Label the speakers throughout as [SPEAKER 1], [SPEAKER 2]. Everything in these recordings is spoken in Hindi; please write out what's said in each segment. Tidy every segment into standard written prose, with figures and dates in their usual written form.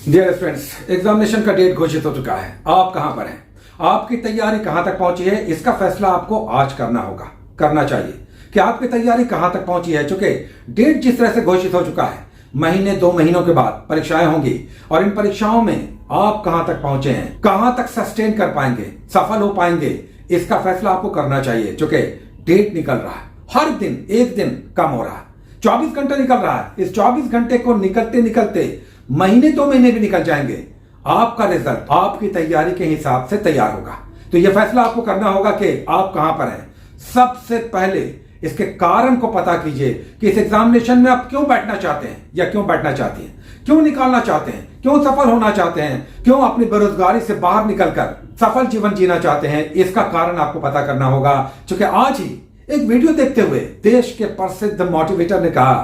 [SPEAKER 1] डियर स्टूडेंट्स, एग्जामिनेशन का डेट घोषित हो चुका है। आप कहां पर हैं, आपकी तैयारी कहां तक पहुंची है, इसका फैसला आपको आज करना होगा, करना चाहिए कि आपकी तैयारी कहां तक पहुंची है। चूंकि डेट जिस तरह से घोषित हो चुका है, महीने 2 महीनों के बाद परीक्षाएं होंगी और इन परीक्षाओं में आप कहां तक पहुंचे हैं, कहां तक सस्टेन कर पाएंगे, सफल हो पाएंगे, इसका फैसला आपको करना चाहिए। चूंकि डेट निकल रहा है, हर दिन एक दिन कम हो रहा है, 24 घंटे निकल रहा है। इस 24 घंटे को निकलते निकलते महीने 2 महीने भी निकल जाएंगे, आपका रिजल्ट आपकी तैयारी के हिसाब से तैयार होगा। तो यह फैसला आपको करना होगा कि आप कहां पर हैं। सबसे पहले इसके कारण को पता कीजिए कि इस एग्जामिनेशन में आप क्यों बैठना चाहते हैं या क्यों बैठना चाहती हैं, क्यों निकालना चाहते हैं, क्यों सफल होना चाहते हैं, क्यों अपनी बेरोजगारी से बाहर निकलकर सफल जीवन जीना चाहते हैं। इसका कारण आपको पता करना होगा। क्योंकि आज ही एक वीडियो देखते हुए देश के प्रसिद्ध मोटिवेटर ने कहा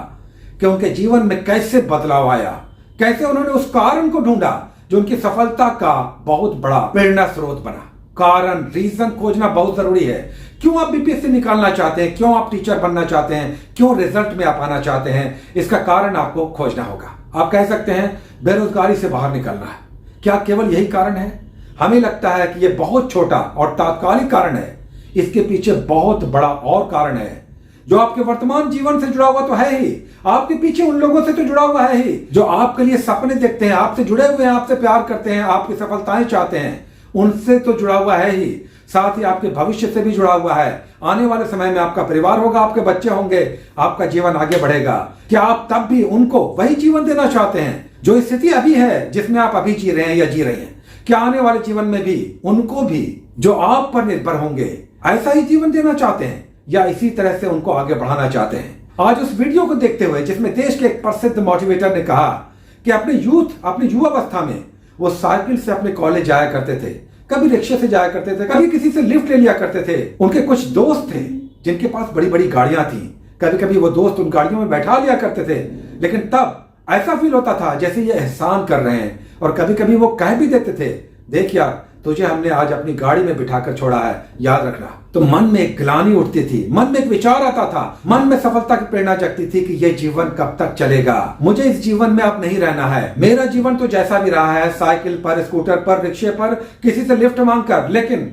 [SPEAKER 1] कि उनके जीवन में कैसे बदलाव आया, कैसे उन्होंने उस कारण को ढूंढा जो उनकी सफलता का बहुत बड़ा प्रेरणा स्रोत बना। कारण, रीजन खोजना बहुत जरूरी है। क्यों आप बीपीएससी निकालना चाहते हैं, क्यों आप टीचर बनना चाहते हैं, क्यों रिजल्ट में आप आना चाहते हैं, इसका कारण आपको खोजना होगा। आप कह सकते हैं बेरोजगारी से बाहर निकलना है, क्या केवल यही कारण है? हमें लगता है कि यह बहुत छोटा और तात्कालिक कारण है। इसके पीछे बहुत बड़ा और कारण है जो आपके वर्तमान जीवन से जुड़ा हुआ तो है ही, आपके पीछे उन लोगों से तो जुड़ा हुआ है ही जो आपके लिए सपने देखते हैं, आपसे जुड़े हुए हैं, आपसे प्यार करते हैं, आपकी सफलताएं चाहते हैं, उनसे तो जुड़ा हुआ है ही। साथ ही आपके भविष्य से भी जुड़ा हुआ है। आने वाले समय में आपका परिवार होगा, आपके बच्चे होंगे, आपका जीवन आगे बढ़ेगा। क्या आप तब भी उनको वही जीवन देना चाहते हैं जो स्थिति अभी है, जिसमें आप अभी जी रहे हैं या जी रही हैं? क्या आने वाले जीवन में भी उनको भी जो आप पर निर्भर होंगे ऐसा ही जीवन देना चाहते हैं या इसी तरह से उनको आगे बढ़ाना चाहते हैं? आज उस वीडियो को देखते हुए जिसमें देश के एक प्रसिद्ध मोटिवेटर ने कहा कि अपने युवावस्था में वो साइकिल से अपने कॉलेज जाया करते थे, कभी रिक्शे से जाया करते थे, कभी किसी से लिफ्ट ले लिया करते थे। उनके कुछ दोस्त थे जिनके पास बड़ी बड़ी गाड़ियां थी, कभी कभी वो दोस्त उन गाड़ियों में बैठा लिया करते थे, लेकिन तब ऐसा फील होता था जैसे ये एहसान कर रहे हैं। और कभी कभी वो कह भी देते थे, देख यार, तुझे हमने आज अपनी गाड़ी में बिठाकर छोड़ा है, याद रखना। तो मन में एक ग्लानि उठती थी, मन में एक विचार आता था, मन में सफलता की प्रेरणा जगती थी कि यह जीवन कब तक चलेगा, मुझे इस जीवन में अब नहीं रहना है। मेरा जीवन तो जैसा भी रहा है, साइकिल पर, स्कूटर पर, रिक्शे पर, किसी से लिफ्ट मांगकर, लेकिन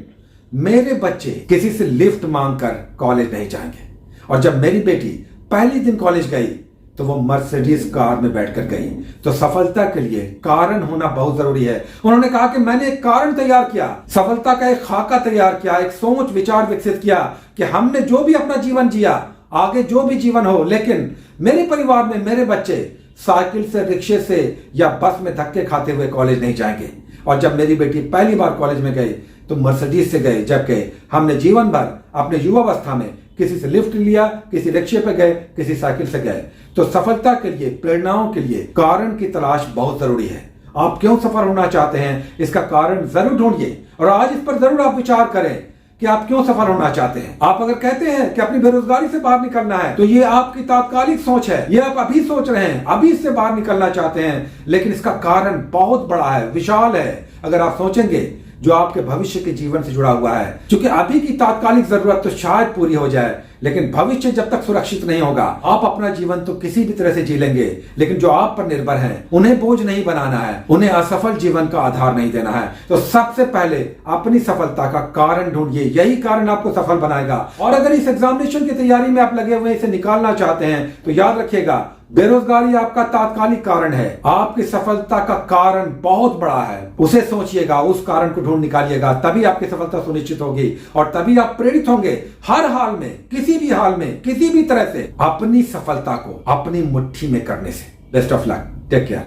[SPEAKER 1] मेरे बच्चे किसी से लिफ्ट मांगकर कॉलेज नहीं जाएंगे। और जब मेरी बेटी पहली दिन कॉलेज गई तो वो मर्सिडीज कार में बैठकर गई। तो सफलता के लिए कारण होना बहुत जरूरी है। उन्होंने कहा कि मैंने एक कारण तैयार किया, सफलता का एक खाका तैयार किया, एक सोच विचार विकसित किया कि हमने जो भी अपना जीवन जिया, आगे जो भी जीवन हो, लेकिन मेरे परिवार में मेरे बच्चे साइकिल से, रिक्शे से या बस में धक्के खाते हुए कॉलेज नहीं जाएंगे। और जब मेरी बेटी पहली बार कॉलेज में गई तो मर्सिडीज से गए, जबकि हमने जीवन भर अपने युवावस्था में किसी से लिफ्ट लिया, किसी रिक्शे पे गए, किसी साइकिल से गए। तो सफलता के लिए, प्रेरणाओं के लिए कारण की तलाश बहुत जरूरी है। आप क्यों सफल होना चाहते हैं, इसका कारण जरूर ढूंढिए और आज इस पर जरूर आप विचार करें कि आप क्यों सफल होना चाहते हैं। आप अगर कहते हैं कि अपनी बेरोजगारी से बाहर निकलना है तो ये आपकी तात्कालिक सोच है, ये आप अभी सोच रहे हैं, अभी इससे बाहर निकलना चाहते हैं, लेकिन इसका कारण बहुत बड़ा है, विशाल है। अगर आप सोचेंगे जो आपके भविष्य के जीवन से जुड़ा हुआ है, क्योंकि अभी की तात्कालिक जरूरत तो शायद पूरी हो जाए, लेकिन भविष्य जब तक सुरक्षित नहीं होगा, आप अपना जीवन तो किसी भी तरह से जी लेंगे, लेकिन जो आप पर निर्भर हैं उन्हें बोझ नहीं बनाना है, उन्हें असफल जीवन का आधार नहीं देना है। तो सबसे पहले अपनी सफलता का कारण ढूंढिए, यही कारण आपको सफल बनाएगा। और अगर इस एग्जामिनेशन की तैयारी में आप लगे हुए इसे निकालना चाहते हैं तो याद रखिएगा, बेरोजगारी आपका तात्कालिक कारण है, आपकी सफलता का कारण बहुत बड़ा है। उसे सोचिएगा, उस कारण को ढूंढ निकालिएगा, तभी आपकी सफलता सुनिश्चित होगी और तभी आप प्रेरित होंगे हर हाल में, किसी भी हाल में, किसी भी तरह से अपनी सफलता को अपनी मुट्ठी में करने से। Best of luck, take care.